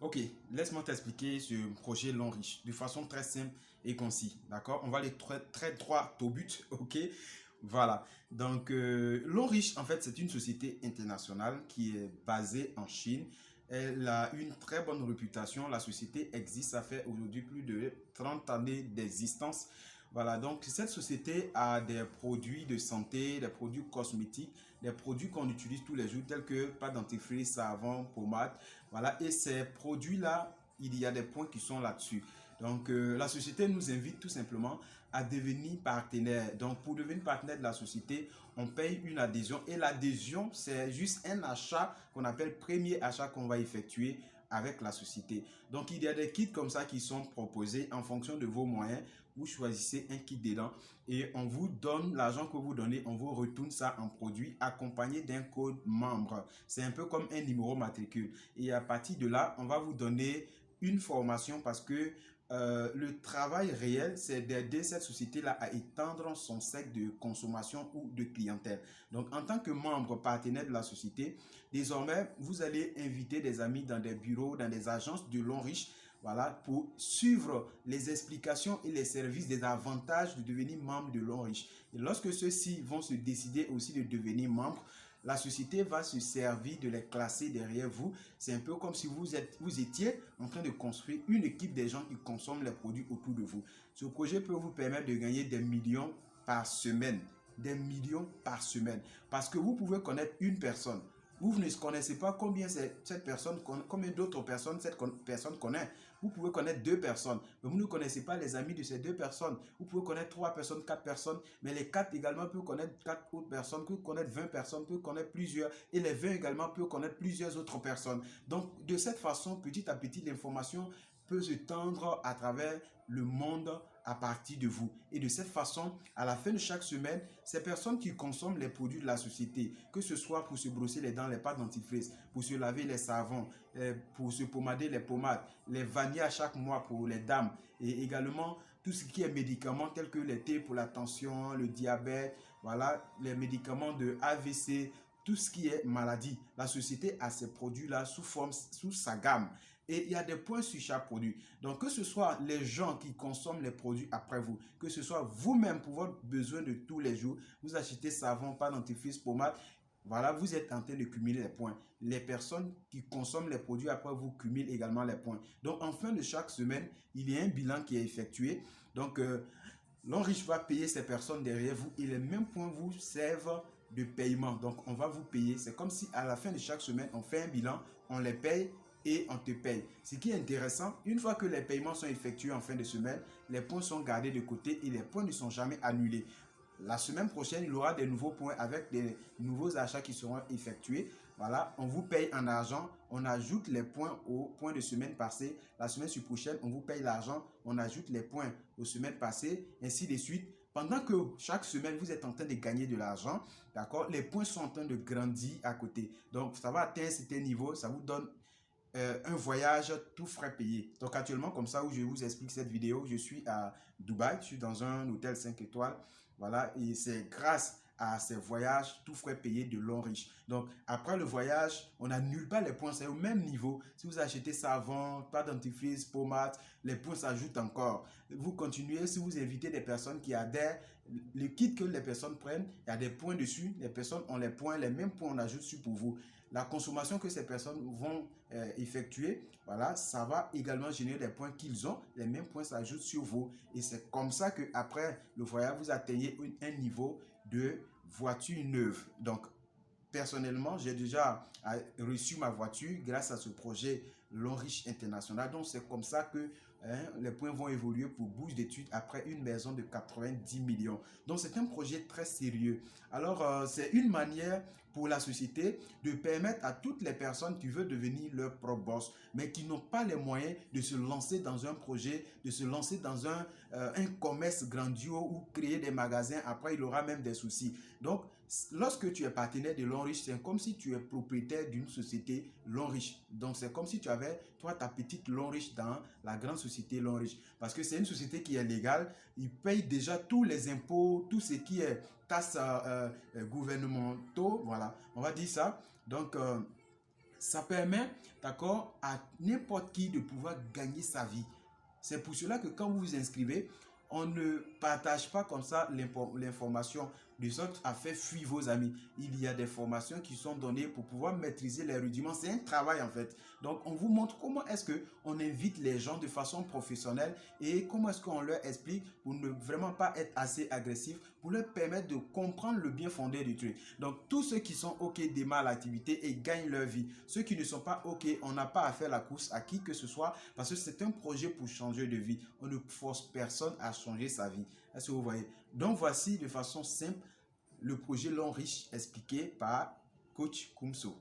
Ok, laisse-moi t'expliquer ce projet Long Riche de façon très simple et concise. D'accord? On va aller très droit au but. Ok? Voilà. Donc, Long Riche, en fait, c'est une société internationale qui est basée en Chine. Elle a une très bonne réputation. La société existe, ça fait aujourd'hui plus de 30 années d'existence. Voilà, donc cette société a des produits de santé, des produits cosmétiques, des produits qu'on utilise tous les jours tels que pâte dentifrice, savon, pommade. Voilà, et ces produits-là, il y a des points qui sont là-dessus. Donc, la société nous invite tout simplement à devenir partenaire. Donc, pour devenir partenaire de la société, on paye une adhésion. Et l'adhésion, c'est juste un achat qu'on appelle premier achat qu'on va effectuer avec la société. Donc, il y a des kits comme ça qui sont proposés en fonction de vos moyens. Vous choisissez un kit dedans et on vous donne l'argent que vous donnez, on vous retourne ça en produit accompagné d'un code membre. C'est un peu comme un numéro matricule. Et à partir de là, on va vous donner une formation parce que le travail réel, c'est d'aider cette société-là à étendre son cercle de consommation ou de clientèle. Donc, en tant que membre partenaire de la société, désormais, vous allez inviter des amis dans des bureaux, dans des agences de Long Riche, voilà, pour suivre les explications et les services des avantages de devenir membre de Long Riche. Et lorsque ceux-ci vont se décider aussi de devenir membre, la société va se servir de les classer derrière vous. C'est un peu comme si vous étiez en train de construire une équipe des gens qui consomment les produits autour de vous. Ce projet peut vous permettre de gagner des millions par semaine. Des millions par semaine. Parce que vous pouvez connaître une personne. Vous ne connaissez pas combien cette personne, combien d'autres personnes cette personne connaît. Vous pouvez connaître deux personnes, mais vous ne connaissez pas les amis de ces deux personnes. Vous pouvez connaître trois personnes, quatre personnes, mais les quatre également peuvent connaître quatre autres personnes, peuvent connaître 20 personnes, peuvent connaître plusieurs, et les 20 également peuvent connaître plusieurs autres personnes. Donc, de cette façon, petit à petit, l'information peut se tendre à travers le monde à partir de vous. Et de cette façon, à la fin de chaque semaine, ces personnes qui consomment les produits de la société, que ce soit pour se brosser les dents, les pâtes dentifrice, pour se laver les savons, pour se pommader les pommades, les vanilles à chaque mois pour les dames, et également tout ce qui est médicaments tels que les thés pour la tension, le diabète, voilà, les médicaments de AVC, tout ce qui est maladie. La société a ces produits-là sous sa gamme. Et il y a des points sur chaque produit. Donc, que ce soit les gens qui consomment les produits après vous, que ce soit vous-même pour votre besoin de tous les jours, vous achetez savon, pâte dentifrice, pommade, voilà, vous êtes en train de cumuler les points. Les personnes qui consomment les produits après vous cumulent également les points. Donc, en fin de chaque semaine, il y a un bilan qui est effectué. Donc, l'Enriche va payer ces personnes derrière vous et les mêmes points vous servent de paiement. Donc, on va vous payer. C'est comme si à la fin de chaque semaine, on fait un bilan, on les paye et on te paye. Ce qui est intéressant, une fois que les paiements sont effectués en fin de semaine, les points sont gardés de côté et les points ne sont jamais annulés. La semaine prochaine, il y aura des nouveaux points avec des nouveaux achats qui seront effectués. Voilà, on vous paye en argent, on ajoute les points aux points de semaine passée. La semaine prochaine, on vous paye l'argent, on ajoute les points aux semaines passées, ainsi de suite. Pendant que chaque semaine, vous êtes en train de gagner de l'argent, d'accord, les points sont en train de grandir à côté. Donc, ça va atteindre un certain niveau, ça vous donne un voyage tout frais payé. Donc actuellement, comme ça où je vous explique cette vidéo, je suis à Dubaï, je suis dans un hôtel 5 étoiles. Voilà, et c'est grâce à ces voyages tout frais payés de Long Riche. Donc après le voyage, on n'annule pas les points, c'est au même niveau. Si vous achetez savon, pâte dentifrice, pommade, les points s'ajoutent encore. Vous continuez, si vous invitez des personnes qui adhèrent, le kit que les personnes prennent, il y a des points dessus, les personnes ont les points, les mêmes points on ajoute sur pour vous. La consommation que ces personnes vont effectuer, voilà, ça va également générer des points qu'ils ont, les mêmes points s'ajoutent sur vous. Et c'est comme ça qu'après le voyage, vous atteignez un niveau de voiture neuve. Donc, personnellement, j'ai déjà reçu ma voiture grâce à ce projet Long Riche International. Donc, c'est comme ça que les points vont évoluer pour bourse d'études après une maison de 90 millions. Donc, c'est un projet très sérieux. Alors, c'est une manière pour la société de permettre à toutes les personnes qui veulent devenir leur propre boss, mais qui n'ont pas les moyens de se lancer dans un projet, de se lancer dans un commerce grandiose ou créer des magasins. Après, il aura même des soucis. Donc, lorsque tu es partenaire de Long Riche, c'est comme si tu es propriétaire d'une société Long Riche. Donc, c'est comme si tu avais, toi, ta petite Long Riche dans la grande société Long Riche. Parce que c'est une société qui est légale. Ils payent déjà tous les impôts, tout ce qui est taxes gouvernementaux. Voilà, on va dire ça. Donc, Ça permet, d'accord, à n'importe qui de pouvoir gagner sa vie. C'est pour cela que quand vous vous inscrivez, on ne partage pas comme ça l'information de sorte à faire fuir vos amis. Il y a des formations qui sont données pour pouvoir maîtriser les rudiments. C'est un travail en fait. Donc on vous montre comment est-ce qu'on invite les gens de façon professionnelle et comment est-ce qu'on leur explique pour ne vraiment pas être assez agressif, pour leur permettre de comprendre le bien fondé du truc. Donc tous ceux qui sont OK démarrent l'activité et gagnent leur vie. Ceux qui ne sont pas OK, on n'a pas à faire la course à qui que ce soit parce que c'est un projet pour changer de vie. On ne force personne à changer sa vie. Est-ce que vous voyez? Donc voici de façon simple le projet Long Riche expliqué par Coach Kumso.